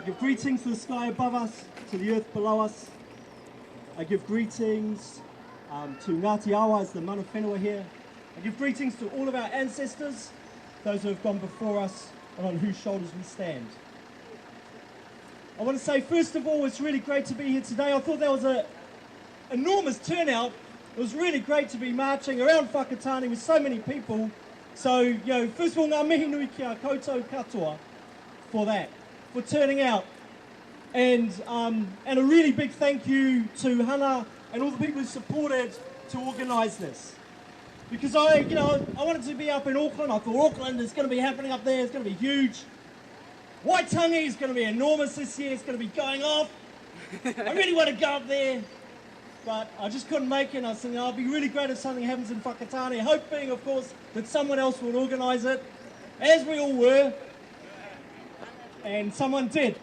give greetings to the sky above us, to the earth below us. I give greetings to Ngāti Awa as the mana whenua here. I give greetings to all of our ancestors, those who have gone before us and on whose shoulders we stand. I want to say, first of all, it's really great to be here today. I thought that was an enormous turnout. It was really great to be marching around Whakatane with so many people. So, first of all, ngā mihi nui ki a koutou katoa for that, for turning out. And a really big thank you to Hana and all the people who supported to organise this. Because I wanted to be up in Auckland. I thought Auckland is going to be happening up there. It's going to be huge. Waitangi is going to be enormous this year. It's going to be going off. I really want to go up there. But I just couldn't make it. And I was thinking, it'd be really great if something happens in Whakatane, hoping, of course, that someone else would organise it, as we all were. And someone did,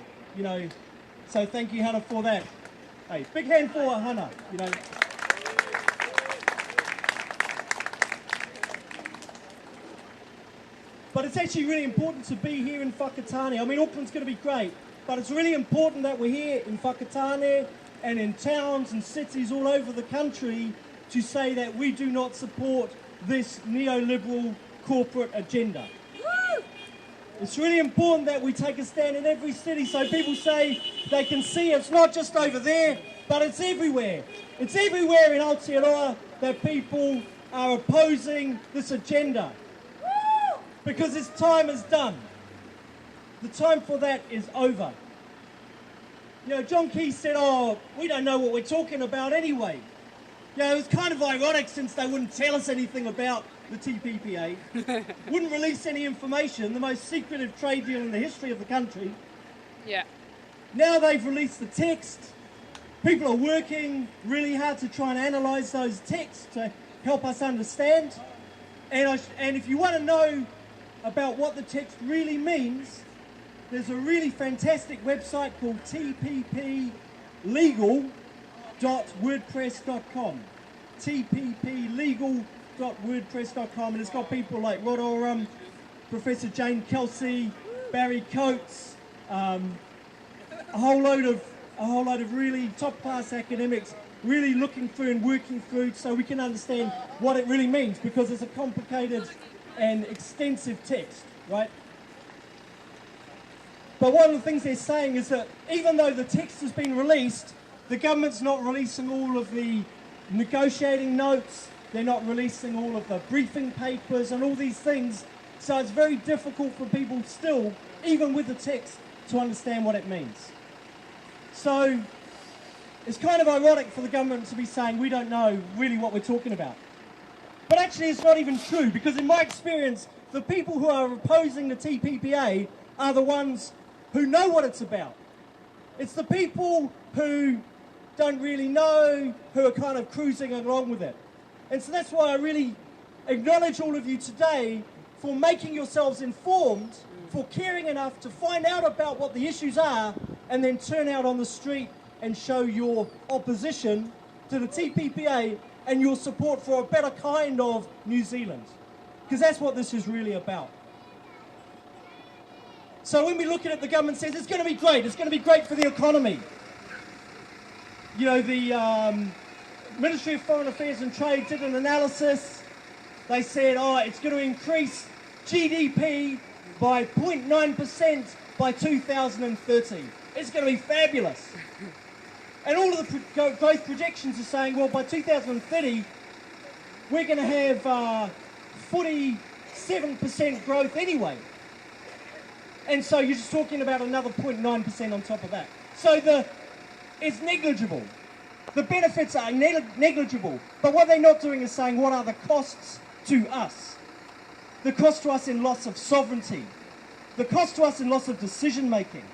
So thank you, Hana, for that. Hey, big hand for Hana, But it's actually really important to be here in Whakatane. I mean, Auckland's going to be great, but it's really important that we're here in Whakatane and in towns and cities all over the country to say that we do not support this neoliberal corporate agenda. It's really important that we take a stand in every city so people say they can see it's not just over there, but it's everywhere. It's everywhere in Aotearoa that people are opposing this agenda. Because its time is done. The time for that is over. John Key said, we don't know what we're talking about anyway. It was kind of ironic since they wouldn't tell us anything about the TPPA, wouldn't release any information, the most secretive trade deal in the history of the country. Yeah. Now they've released the text. People are working really hard to try and analyse those texts to help us understand. And if you want to know about what the text really means, there's a really fantastic website called tpplegal.wordpress.com. tpplegal.wordpress.com, and it's got people like Rod Oram, Professor Jane Kelsey, Barry Coates, a whole load of really top-class academics really looking through and working through so we can understand what it really means, because it's a complicated and extensive text, right? But one of the things they're saying is that even though the text has been released, the government's not releasing all of the negotiating notes, they're not releasing all of the briefing papers and all these things, so it's very difficult for people still, even with the text, to understand what it means. So it's kind of ironic for the government to be saying we don't know really what we're talking about. But actually it's not even true, because in my experience, the people who are opposing the TPPA are the ones who know what it's about. It's the people who don't really know, who are kind of cruising along with it. And so that's why I really acknowledge all of you today for making yourselves informed, for caring enough to find out about what the issues are, and then turn out on the street and show your opposition to the TPPA and your support for a better kind of New Zealand. Because that's what this is really about. So when we look at it, the government says it's going to be great. It's going to be great for the economy. The Ministry of Foreign Affairs and Trade did an analysis. They said, it's going to increase GDP by 0.9% by 2030. It's going to be fabulous. And all of the growth projections are saying, well, by 2030, we're going to have 47% growth anyway. And so you're just talking about another 0.9% on top of that. So it's negligible. The benefits are negligible. But what they're not doing is saying, what are the costs to us? The cost to us in loss of sovereignty. The cost to us in loss of decision making.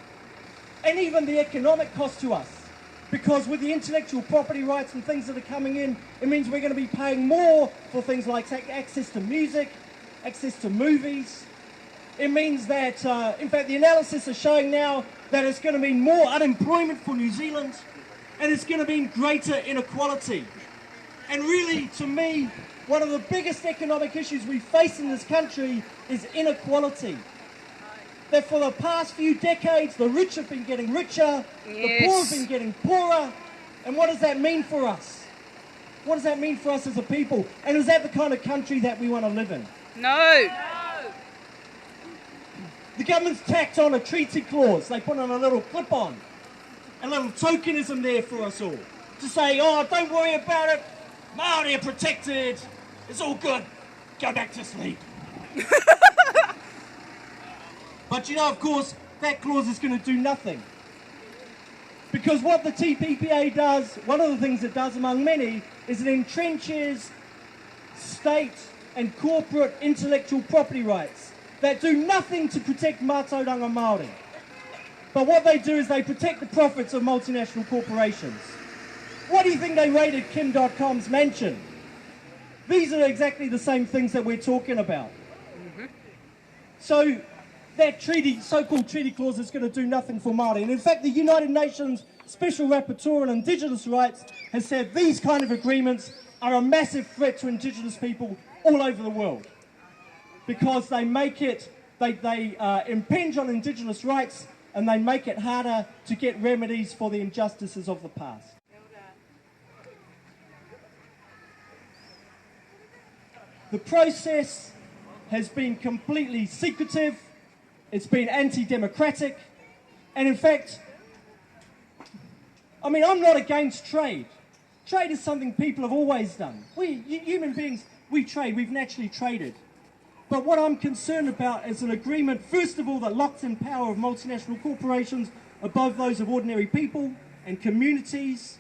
And even the economic cost to us. Because with the intellectual property rights and things that are coming in, it means we're going to be paying more for things like access to music, access to movies. It means that, in fact, the analysis is showing now that it's going to mean more unemployment for New Zealand, and it's going to mean greater inequality. And really, to me, one of the biggest economic issues we face in this country is inequality. that for the past few decades, the rich have been getting richer, the poor have been getting poorer. And what does that mean for us? What does that mean for us as a people? And is that the kind of country that we want to live in? No. The government's tacked on a treaty clause. They put on a little clip-on, a little tokenism there for us all. To say, oh, don't worry about it. Māori are protected. It's all good. Go back to sleep. But you know, of course, that clause is going to do nothing. Because what the TPPA does, one of the things it does among many, is it entrenches state and corporate intellectual property rights that do nothing to protect mātauranga Māori. But what they do is they protect the profits of multinational corporations. What do you think they raided Kim.com's mansion? These are exactly the same things that we're talking about. So that treaty, so-called treaty clause, is going to do nothing for Māori. And in fact, the United Nations Special Rapporteur on Indigenous Rights has said these kind of agreements are a massive threat to Indigenous people all over the world, because they make it, they impinge on Indigenous rights, and they make it harder to get remedies for the injustices of the past. The process has been completely secretive, it's been anti-democratic, and in fact, I mean, I'm not against trade. Trade is something people have always done. We, human beings, we trade, we've naturally traded. But what I'm concerned about is an agreement, first of all, that locks in power of multinational corporations above those of ordinary people and communities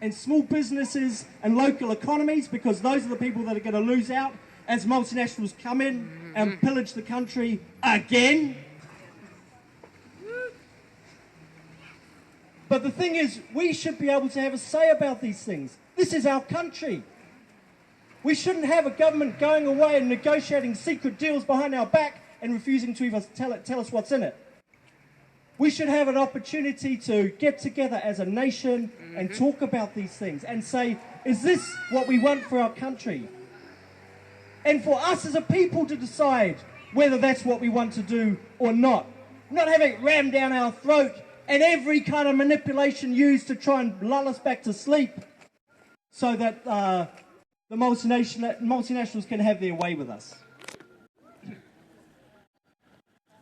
and small businesses and local economies, because those are the people that are going to lose out as multinationals come in and pillage the country again. But the thing is, we should be able to have a say about these things. This is our country. We shouldn't have a government going away and negotiating secret deals behind our back and refusing to even tell us what's in it. We should have an opportunity to get together as a nation and talk about these things and say, is this what we want for our country? And for us as a people to decide whether that's what we want to do or not. Not having it rammed down our throat and every kind of manipulation used to try and lull us back to sleep so that the multinationals can have their way with us.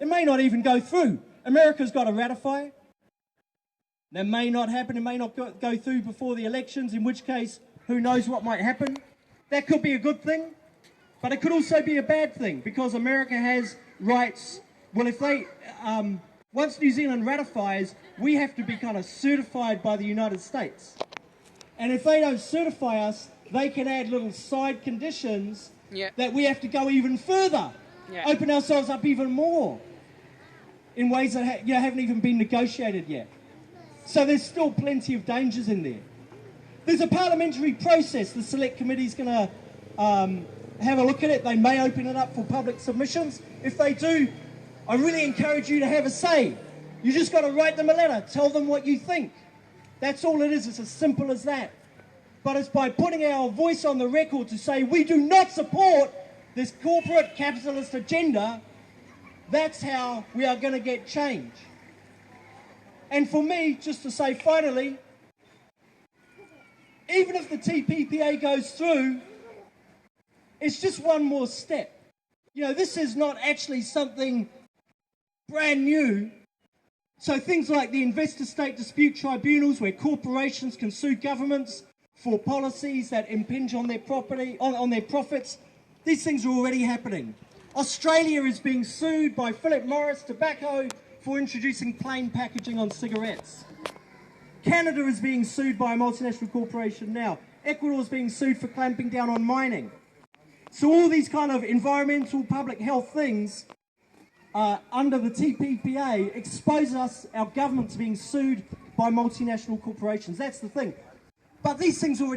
It may not even go through. America's got to ratify it. That may not happen. It may not go through before the elections, in which case, who knows what might happen. That could be a good thing, but it could also be a bad thing, because America has rights. Well, if they, once New Zealand ratifies, we have to be kind of certified by the United States. And if they don't certify us, they can add little side conditions that we have to go even further, open ourselves up even more in ways that haven't even been negotiated yet. So there's still plenty of dangers in there. There's a parliamentary process. The select committee is going to have a look at it. They may open it up for public submissions. If they do, I really encourage you to have a say. You just got to write them a letter, tell them what you think. That's all it is. It's as simple as that. But it's by putting our voice on the record to say we do not support this corporate capitalist agenda, that's how we are going to get change. And for me, just to say finally, even if the TPPA goes through, it's just one more step. You know, this is not actually something brand new. So things like the investor-state dispute tribunals, where corporations can sue governments for policies that impinge on their property, on their profits, these things are already happening. Australia is being sued by Philip Morris Tobacco for introducing plain packaging on cigarettes. Canada is being sued by a multinational corporation now. Ecuador is being sued for clamping down on mining. So all these kind of environmental, public health things under the TPPA expose us, our governments, being sued by multinational corporations. That's the thing. But these things already